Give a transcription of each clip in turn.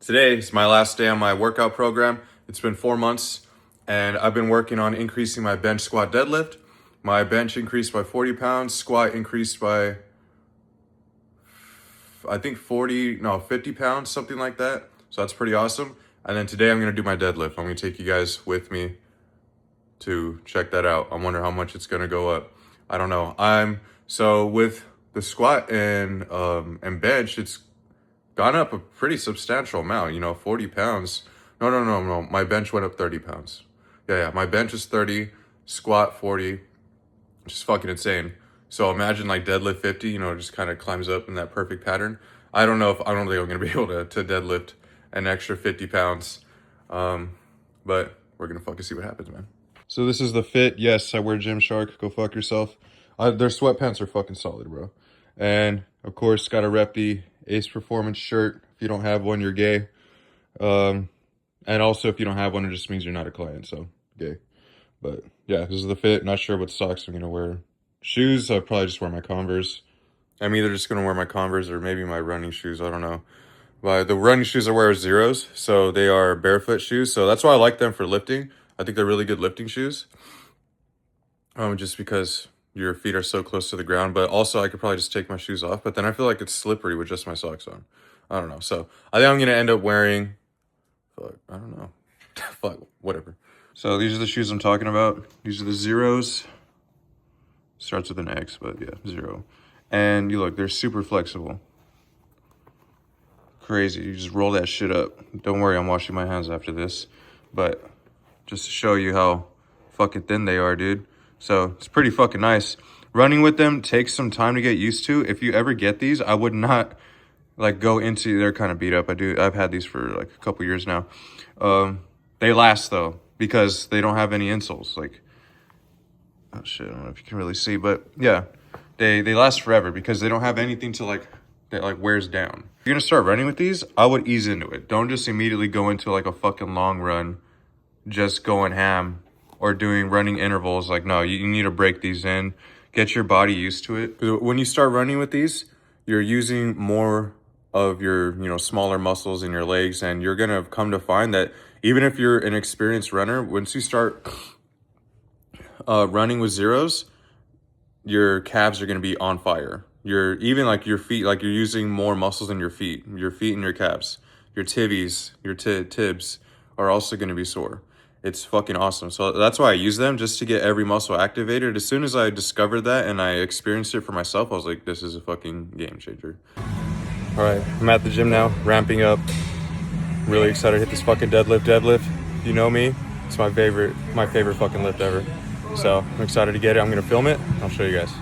Today is my last day on my workout program. It's been 4 months and I've been working on increasing my bench, squat, deadlift. My bench increased by 40 pounds, squat increased by, I think 50 pounds, something like that. So that's pretty awesome. And then today I'm gonna do my deadlift. I'm gonna take you guys with me to check that out. I wonder how much it's gonna go up. I don't know. So with the squat and bench, it's gone up a pretty substantial amount, 40 pounds. No. My bench went up 30 pounds. Yeah. My bench is 30, squat 40, which is fucking insane. So imagine like deadlift 50, just kind of climbs up in that perfect pattern. I don't think I'm gonna be able to deadlift an extra 50 pounds. But we're gonna fucking see what happens, man. So this is the fit. Yes, I wear Gymshark. Go fuck yourself. Their sweatpants are fucking solid, bro. And of course, gotta rep the Ace Performance shirt. If you don't have one, you're gay. And also, if you don't have one, it just means you're not a client, so gay. But yeah, this is the fit. Not sure what socks I'm gonna wear. Shoes, I'll probably just wear my Converse. I'm either just gonna wear my Converse or maybe my running shoes. I don't know. But the running shoes I wear are Zeros, so they are barefoot shoes. So that's why I like them for lifting. I think they're really good lifting shoes. Just because your feet are so close to the ground, but also I could probably just take my shoes off, but then I feel like it's slippery with just my socks on. I don't know. So I think I'm gonna end up wearing, I don't know. Fuck, whatever. So these are the shoes I'm talking about. These are the Zeros. Starts with an X, but yeah, Zero. And you look, they're super flexible. Crazy, you just roll that shit up. Don't worry, I'm washing my hands after this. But just to show you how fucking thin they are, dude. So it's pretty fucking nice. Running with them takes some time to get used to. If you ever get these, I would not like go into, they're kind of beat up. I've had these for like a couple years now. They last though, because they don't have any insoles. Like, oh shit, I don't know if you can really see, but yeah, they last forever because they don't have anything to like, that like wears down. If you're gonna start running with these, I would ease into it. Don't just immediately go into like a fucking long run, just going ham or doing running intervals. Like, no, you need to break these in, get your body used to it. When you start running with these, you're using more of your, smaller muscles in your legs, and you're gonna come to find that even if you're an experienced runner, once you start running with Zeros, your calves are gonna be on fire. Even like your feet, like you're using more muscles in your feet and your calves. Your tibies, your tibs are also gonna be sore. It's fucking awesome. So that's why I use them, just to get every muscle activated. As soon as I discovered that and I experienced it for myself, I was like, this is a fucking game changer. All right, I'm at the gym now, ramping up. Really excited to hit this fucking deadlift. You know me, it's my favorite fucking lift ever. So I'm excited to get it. I'm gonna film it. I'll show you guys.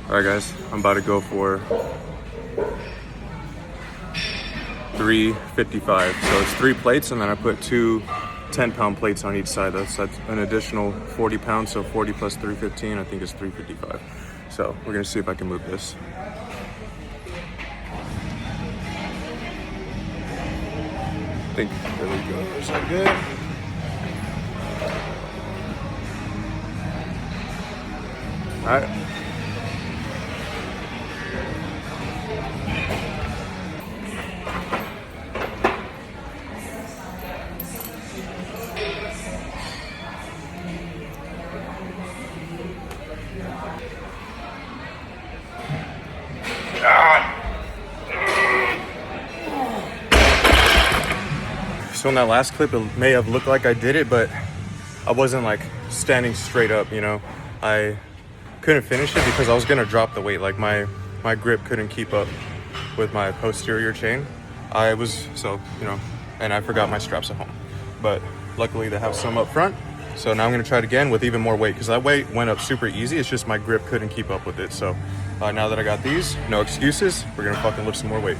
All right, guys, I'm about to go for 355. So it's 3 plates, and then I put 2 10-pound plates on each side. That's an additional 40 pounds, so 40 plus 315, I think is 355. So we're gonna see if I can move this. I think, there we go. Is that good? All right. So in that last clip, it may have looked like I did it, but I wasn't like standing straight up, I couldn't finish it because I was gonna drop the weight. Like my grip couldn't keep up with my posterior chain. I was, and I forgot my straps at home. But luckily they have some up front, So now I'm gonna try it again with even more weight, because that weight went up super easy. It's just my grip couldn't keep up with it. So now that I got these, no excuses, we're gonna fucking lift some more weight.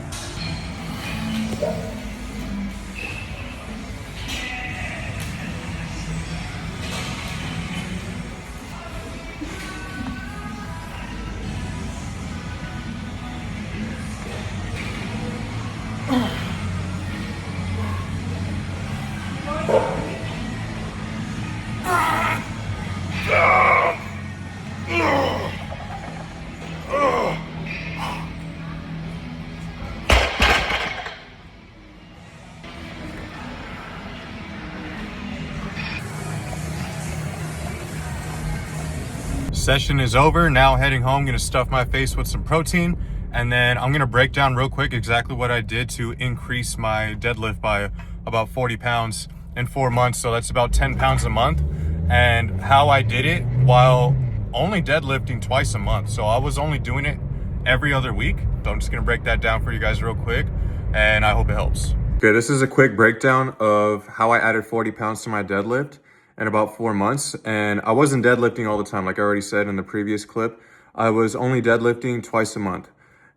Session is over. Now heading home, gonna stuff my face with some protein, and then I'm gonna break down real quick exactly what I did to increase my deadlift by about 40 pounds in 4 months. So that's about 10 pounds a month, and how I did it while only deadlifting twice a month. So I was only doing it every other week. So I'm just gonna break that down for you guys real quick, and I hope it helps. Okay, this is a quick breakdown of how I added 40 pounds to my deadlift in about 4 months. And I wasn't deadlifting all the time. Like I already said in the previous clip, I was only deadlifting twice a month.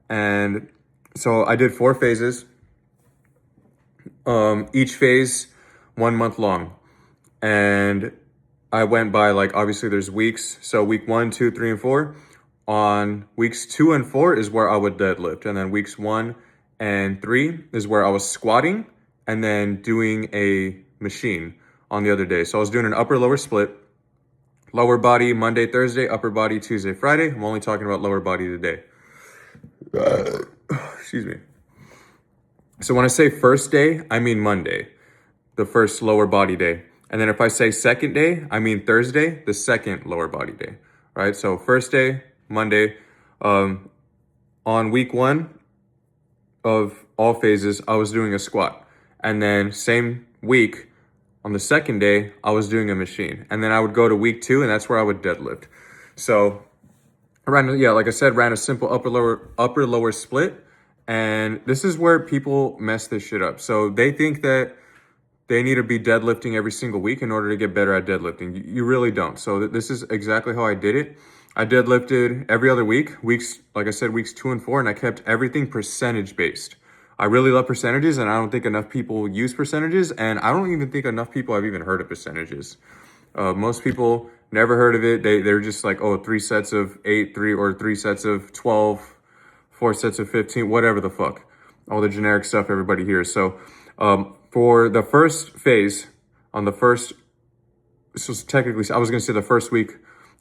And so I did 4 phases, each phase 1 month long. And I went by, like, obviously there's weeks. So week 1, 2, 3, and 4. On weeks 2 and 4 is where I would deadlift. And then weeks 1 and 3 is where I was squatting and then doing a machine on the other day. So I was doing an upper lower split, lower body Monday, Thursday, upper body Tuesday, Friday. I'm only talking about lower body today. Excuse me. So when I say first day, I mean Monday, the first lower body day. And then if I say second day, I mean Thursday, the second lower body day. All right. So first day, Monday. On week 1 of all phases, I was doing a squat. And then same week, on the second day, I was doing a machine. And then I would go to week 2, and that's where I would deadlift. So I ran, like I said, ran a simple upper lower split. And this is where people mess this shit up. So they think that they need to be deadlifting every single week in order to get better at deadlifting. You really don't. So this is exactly how I did it. I deadlifted every other week, like I said, weeks 2 and 4, and I kept everything percentage based. I really love percentages, and I don't think enough people use percentages, and I don't even think enough people have even heard of percentages. Most people never heard of it. They're just like, oh, 3 sets of 8, 3 sets of 12, 4 sets of 15, whatever the fuck. All the generic stuff everybody hears. So for the first phase, on the first, so technically, I was going to say the first week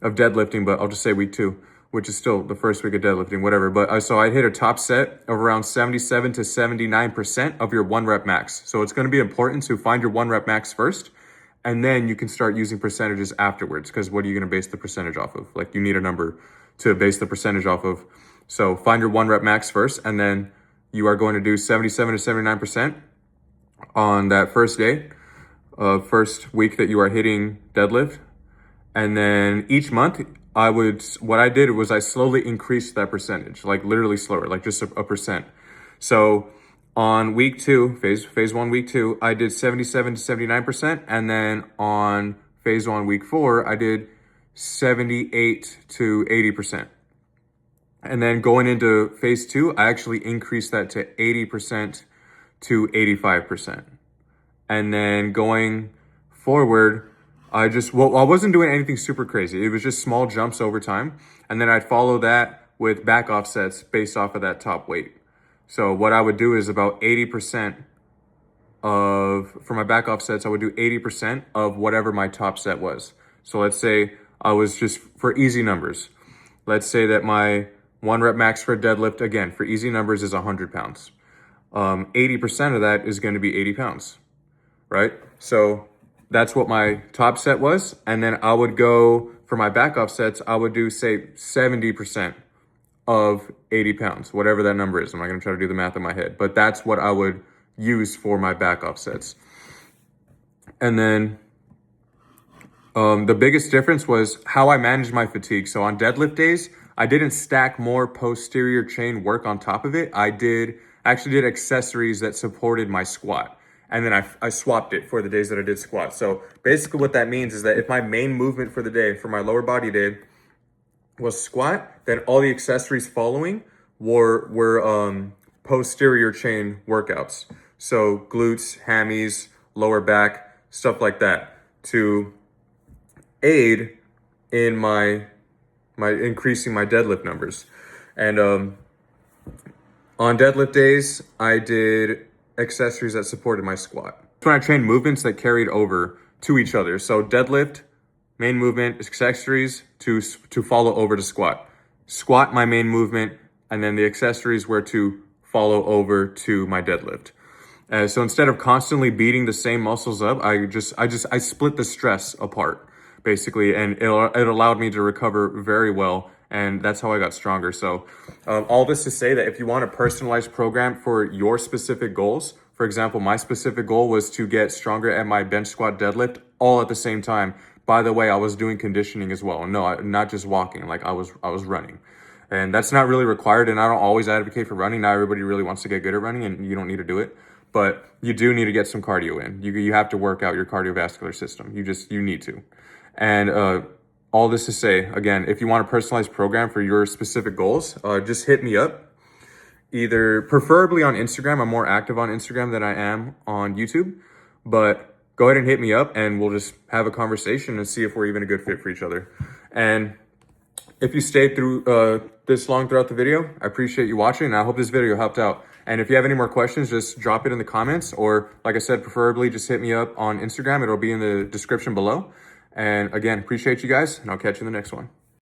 of deadlifting, but I'll just say week 2. Which is still the first week of deadlifting, whatever. But so I hit a top set of around 77 to 79% of your 1 rep max. So it's going to be important to find your 1 rep max first, and then you can start using percentages afterwards. Because what are you going to base the percentage off of? Like, you need a number to base the percentage off of. So find your 1 rep max first, and then you are going to do 77 to 79% on that first day, first week that you are hitting deadlift. And then each month, what I did was I slowly increased that percentage, like literally slower, like just a percent. So on week 2, phase 1, week 2, I did 77 to 79%. And then on phase 1, week 4, I did 78 to 80%. And then going into phase 2, I actually increased that to 80% to 85%. And then going forward, I wasn't doing anything super crazy. It was just small jumps over time. And then I'd follow that with back offsets based off of that top weight. So what I would do is about 80% for my back offsets, I would do 80% of whatever my top set was. So let's say I was just, for easy numbers, let's say that my 1 rep max for deadlift, again, for easy numbers, is 100 pounds. 80% of that is going to be 80 pounds, right? So that's what my top set was. And then I would go, for my back offsets, I would do, say, 70% of 80 pounds, whatever that number is. I'm not going to try to do the math in my head, but that's what I would use for my back offsets. And then the biggest difference was how I managed my fatigue. So on deadlift days, I didn't stack more posterior chain work on top of it. I actually did accessories that supported my squat. and then I swapped it for the days that I did squat. So basically what that means is that if my main movement for the day, for my lower body day, was squat, then all the accessories following were posterior chain workouts. So glutes, hammies, lower back, stuff like that to aid in my increasing my deadlift numbers. And on deadlift days, I did accessories that supported my squat. When I trained movements that carried over to each other. So deadlift, main movement, accessories to follow over to squat. Squat, my main movement, and then the accessories were to follow over to my deadlift. So instead of constantly beating the same muscles up, I split the stress apart, basically, and it allowed me to recover very well, and that's how I got stronger. So all this to say that if you want a personalized program for your specific goals, for example, my specific goal was to get stronger at my bench squat deadlift all at the same time. By the way, I was doing conditioning as well. No, not just walking, like I was running. And that's not really required, and I don't always advocate for running. Not everybody really wants to get good at running, and you don't need to do it. But you do need to get some cardio in. You have to work out your cardiovascular system. You need to. And all this to say, again, if you want a personalized program for your specific goals, just hit me up. Either preferably on Instagram. I'm more active on Instagram than I am on YouTube. But go ahead and hit me up and we'll just have a conversation and see if we're even a good fit for each other. And if you stayed through this long throughout the video, I appreciate you watching, and I hope this video helped out. And if you have any more questions, just drop it in the comments, or like I said, preferably just hit me up on Instagram. It'll be in the description below. And again, appreciate you guys, and I'll catch you in the next one.